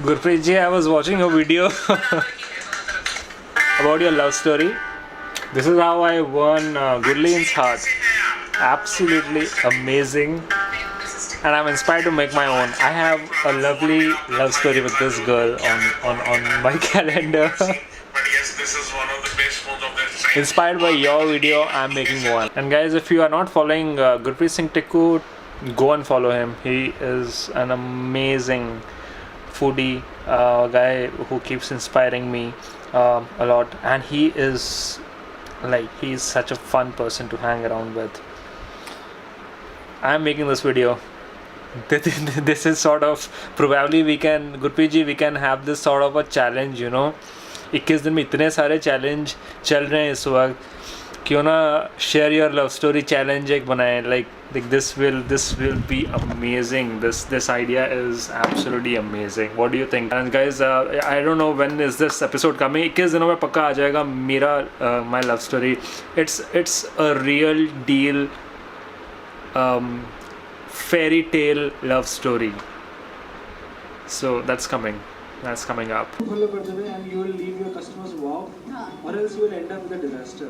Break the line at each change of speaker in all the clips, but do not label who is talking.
Gurpreet ji, I was watching a video about your love story. This is how I won Gurleen's heart. Absolutely amazing. And I'm inspired to make my own. I have a lovely love story with this girl on my calendar. Inspired by your video, I'm making one. And guys, if you are not following Gurpreet Singh Tikku, go and follow him. He is an amazing foodie guy who keeps inspiring me a lot, and he's such a fun person to hang around with. I'm making this video. This is sort of, probably Gurpreet ji, we can have this sort of a challenge, 21 दिन में इतने सारे challenge चल रहे हैं इस वक्त, क्यों ना share your love story challenge एक बनाएं. Like this will be amazing. This idea is absolutely amazing. What do you think? And guys, I don't know when is this episode coming. 21 दिनों में पक्का आ जाएगा मेरा my love story. It's a real deal fairy tale love story. So that's coming up.
Follow कर देवे and you will leave your customers wow, or else you will end up with a disaster.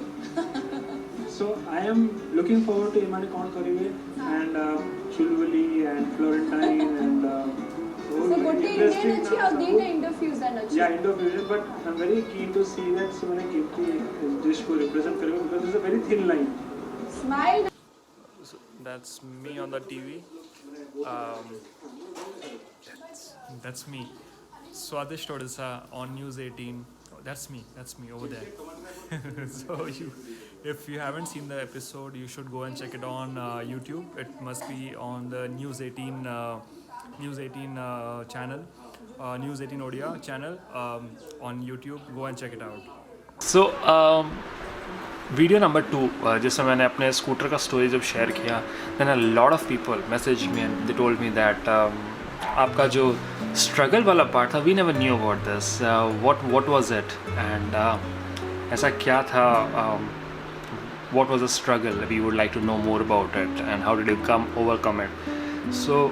So I am looking forward to Imani Count Kariwe and Chulwali and Florentine and
so good Indian अच्छी और दीन interviews and अच्छी.
Yeah, interviews, but I'm very keen to see that Simone Kipti dish को represent करेगा because it's a very thin line.
Smile.
So that's me on the TV. That's me. Swadish Odisha on News 18. Oh, that's me over there. So if you haven't seen the episode, you should go and check it on YouTube. It must be on the News 18 channel, News 18 Odia channel on YouTube. Go and check it out. So video number 2, जिसमें मैंने अपने scooter का story जब share किया, then a lot of people messaged me and they told me that आपका जो struggle वाला part था, we never knew about this. What was it? And ऐसा क्या था? What was the struggle? We would like to know more about it and how did you overcome it? So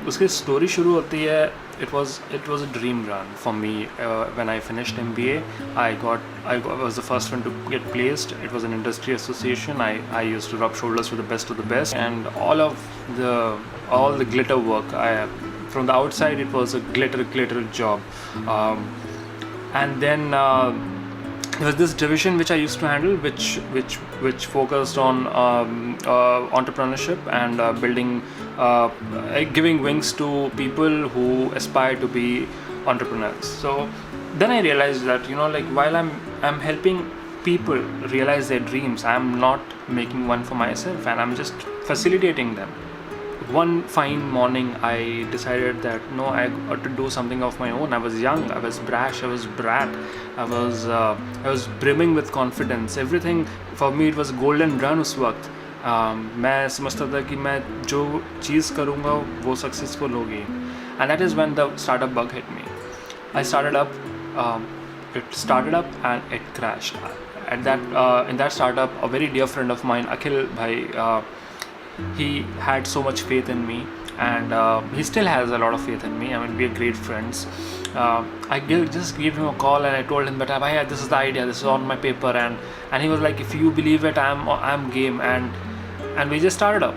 उसकी story शुरू होती है. It was a dream run for me. When I finished MBA, I was the first one to get placed. It was an industry association. I used to rub shoulders with the best, and all the glitter work. From the outside, it was a glitter job, and then there was this division which I used to handle, which focused on entrepreneurship and building, giving wings to people who aspire to be entrepreneurs. So then I realized that while I'm helping people realize their dreams, I'm not making one for myself, and I'm just facilitating them. One fine morning, I decided that no, I got to do something of my own. I was young, I was brash, I was brat, I was brimming with confidence. Everything for me, it was golden run उस वक्त. मैं समझता था कि मैं जो चीज़ करूँगा वो successful होगी. And that is when the startup bug hit me. It started up and it crashed. In that startup, a very dear friend of mine, Akhil bhai, he had so much faith in me, and he still has a lot of faith in me. I mean, we are great friends. I just gave him a call and I told him that bhai, this is the idea, this is on my paper, and he was like, if you believe it, I'm game, and we just started up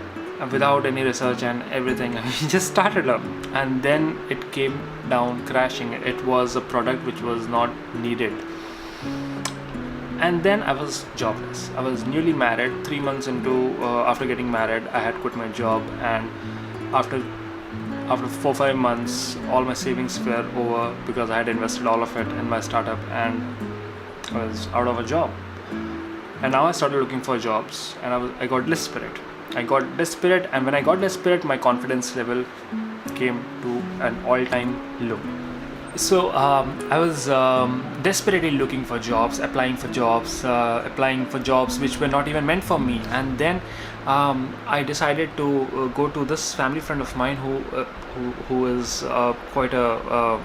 without any research and everything. We just started up, and then it came down crashing. It was a product which was not needed. And then I was jobless. I was newly married. 3 months after getting married, I had quit my job, and after 4-5 months, all my savings were over because I had invested all of it in my startup, and I was out of a job. And now I started looking for jobs, and I got desperate. And when I got desperate, my confidence level came to an all-time low. So I was desperately looking for jobs, applying for jobs which were not even meant for me. And then I decided to go to this family friend of mine who is quite a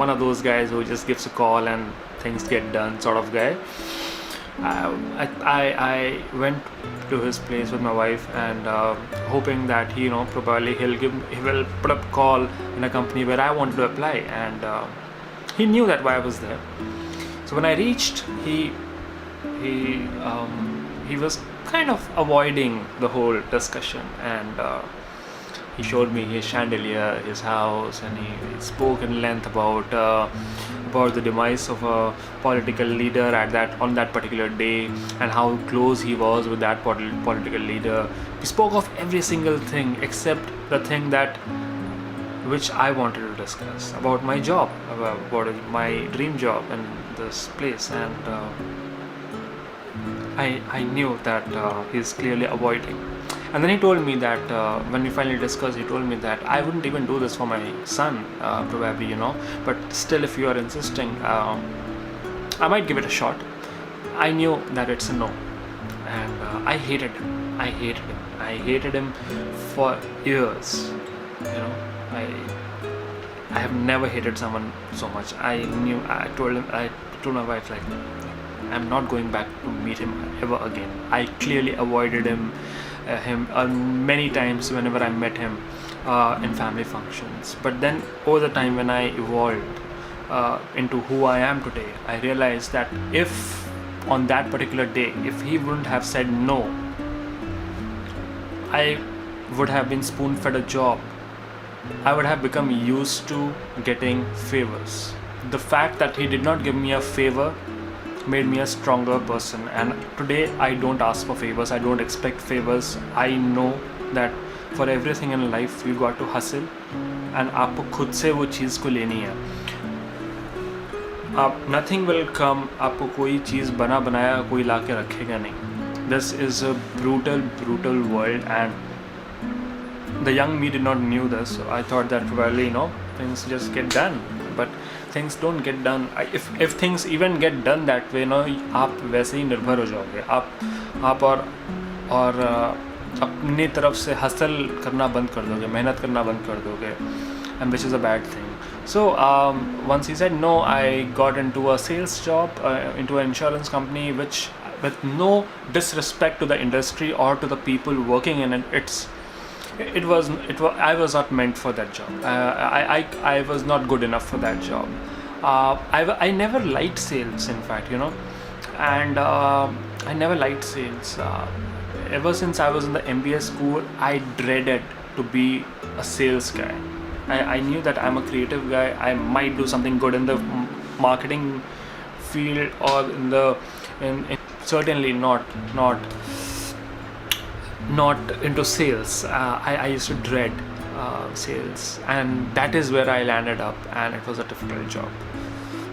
one of those guys who just gives a call and things get done sort of guy. I went to his place with my wife and hoping that probably he will put up call in a company where I wanted to apply, and he knew that why I was there. So when I reached, he was kind of avoiding the whole discussion, and he showed me his chandelier, his house, and he spoke in length about the demise of a political leader on that particular day, and how close he was with that political leader. He spoke of every single thing except the thing that which I wanted to discuss, about my job, about my dream job in this place, and I knew that he's clearly avoiding. And then he told me that when we finally discussed, he told me that I wouldn't even do this for my son, probably, but still, if you are insisting, I might give it a shot. I knew that it's a no, and I hated him. I hated him for years. I have never hated someone so much. I told my wife, like, I'm not going back to meet him ever again. I clearly avoided him many times whenever I met him in family functions. But then over the time, when I evolved into who I am today, I realized that if on that particular day, if he wouldn't have said no, I would have been spoon-fed a job. I would have become used to getting favors. The fact that he did not give me a favor made me a stronger person, and today I don't ask for favors, I don't expect favors. I know that for everything in life you got to hustle, and आपको खुद से वो चीज़ को लेनी है. Nothing will come, आपको कोई चीज़ बनाया कोई ला के रखेगा नहीं. This is a brutal world, and the young me did not knew this. So I thought that probably things just get done, but things don't get done. If things even get done that way, आप वैसे ही निर्भर हो जाओगे. आप और अपनी तरफ से हसल करना बंद कर दोगे, मेहनत करना बंद कर दोगे, and which is a bad thing. So once he said no, I got into a sales job, into an insurance company, which, with no disrespect to the industry or to the people working in it, I was not meant for that job. I was not good enough for that job. I never liked sales, in fact, and I never liked sales. Ever since I was in the MBA school, I dreaded to be a sales guy. I knew that I'm a creative guy. I might do something good in the marketing field, or in certainly not into sales. I used to dread sales, and that is where I landed up, and it was a difficult job.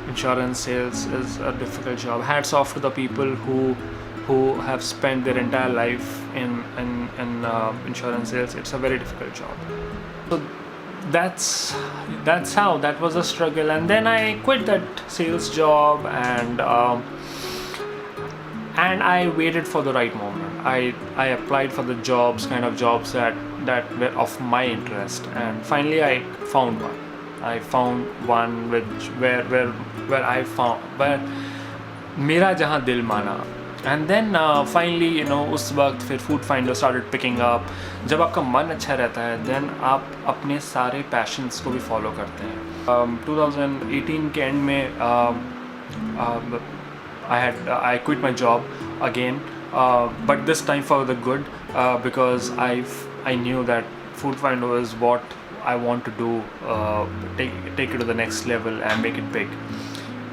Insurance sales is a difficult job. Hats off to the people who have spent their entire life in insurance sales. It's a very difficult job. So that's how that was a struggle, and then I quit that sales job, and I waited for the right moment. I applied for the jobs that were of my interest, and finally I found one. I found one where मेरा जहाँ दिल माना. And then finally, उस वक्त फिर food finder started picking up. जब आपका मन अच्छा रहता है, then आप अपने सारे passions को भी follow करते हैं. 2018 के end में I quit my job again, but this time for the good, because I knew that food finder was what I want to do, take it to the next level and make it big.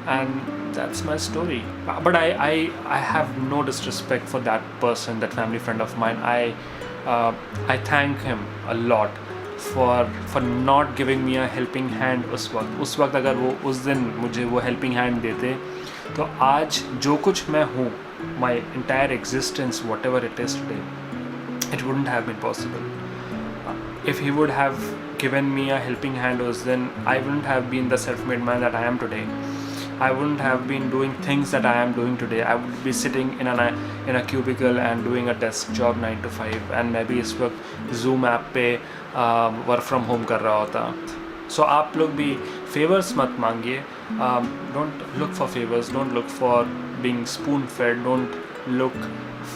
And that's my story. But I have no disrespect for that person, that family friend of mine. I thank him a lot for not giving me a helping hand उस वक्त अगर वो उस दिन मुझे वो helping hand देते, तो आज जो कुछ मैं हूँ, my entire existence, whatever it is today, it wouldn't have been possible. If he would have given me a helping hand then I wouldn't have been the self-made man that I am today. I wouldn't have been doing things that I am doing today. I would be sitting in a cubicle and doing a desk job 9 to 5, and maybe इस वक्त Zoom app पे work from home कर रहा होता. सो आप लोग भी favours मत मांगिए, don't look for favours, don't look for being spoon fed, don't look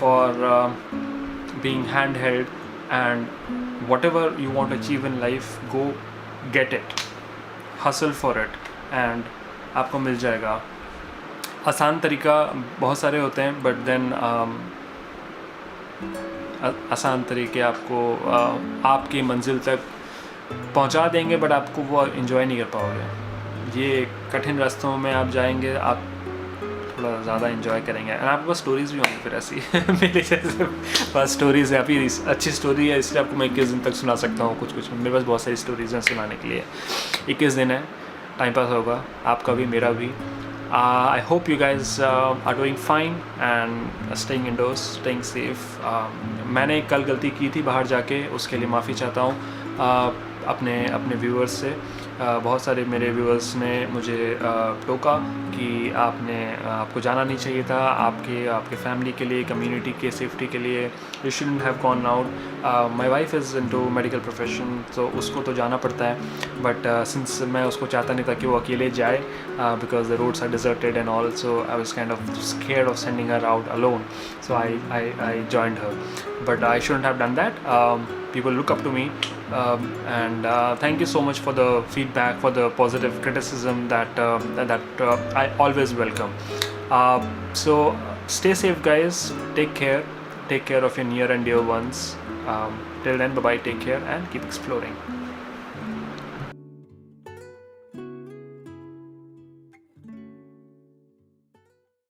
for being handheld, and whatever you want to achieve in life, go get it, hustle for it, and आपको मिल जाएगा. आसान तरीका बहुत सारे होते हैं, बट देन आसान तरीके आपको आपकी मंजिल तक पहुंचा देंगे, बट आपको वो इन्जॉय नहीं कर पाओगे. ये कठिन रास्तों में आप जाएंगे, आप थोड़ा ज़्यादा इन्जॉय करेंगे, और आपके पास स्टोरीज़ भी होंगी फिर ऐसी मेरे जैसे पास स्टोरीज़ है. अभी अच्छी स्टोरी है, इसलिए आपको मैं 21 दिन तक सुना सकता हूँ. कुछ मेरे पास बहुत सारी स्टोरीज़ हैं सुनाने के लिए. 21 दिन है, टाइम पास होगा आपका भी मेरा भी. I hope you guys are doing fine and staying indoors, staying safe. मैंने कल गलती की थी बाहर जाके, उसके लिए माफ़ी चाहता हूँ अपने व्यूअर्स से. बहुत सारे मेरे व्यूअर्स ने मुझे टोका कि आपको जाना नहीं चाहिए था, आपके फैमिली के लिए, कम्युनिटी के सेफ्टी के लिए. You shouldn't have gone out. My wife is into medical profession, तो उसको तो जाना पड़ता है, बट सिंस मैं उसको चाहता नहीं था कि वो अकेले जाए, because the roads are deserted and all, so I was kind of scared of sending her out alone, so I joined her, but I shouldn't have done that. People look up to me, and thank you so much for the feedback, for the positive criticism that I always welcome. So stay safe guys, take care of your near and dear ones. Till then, bye bye, take care and keep exploring.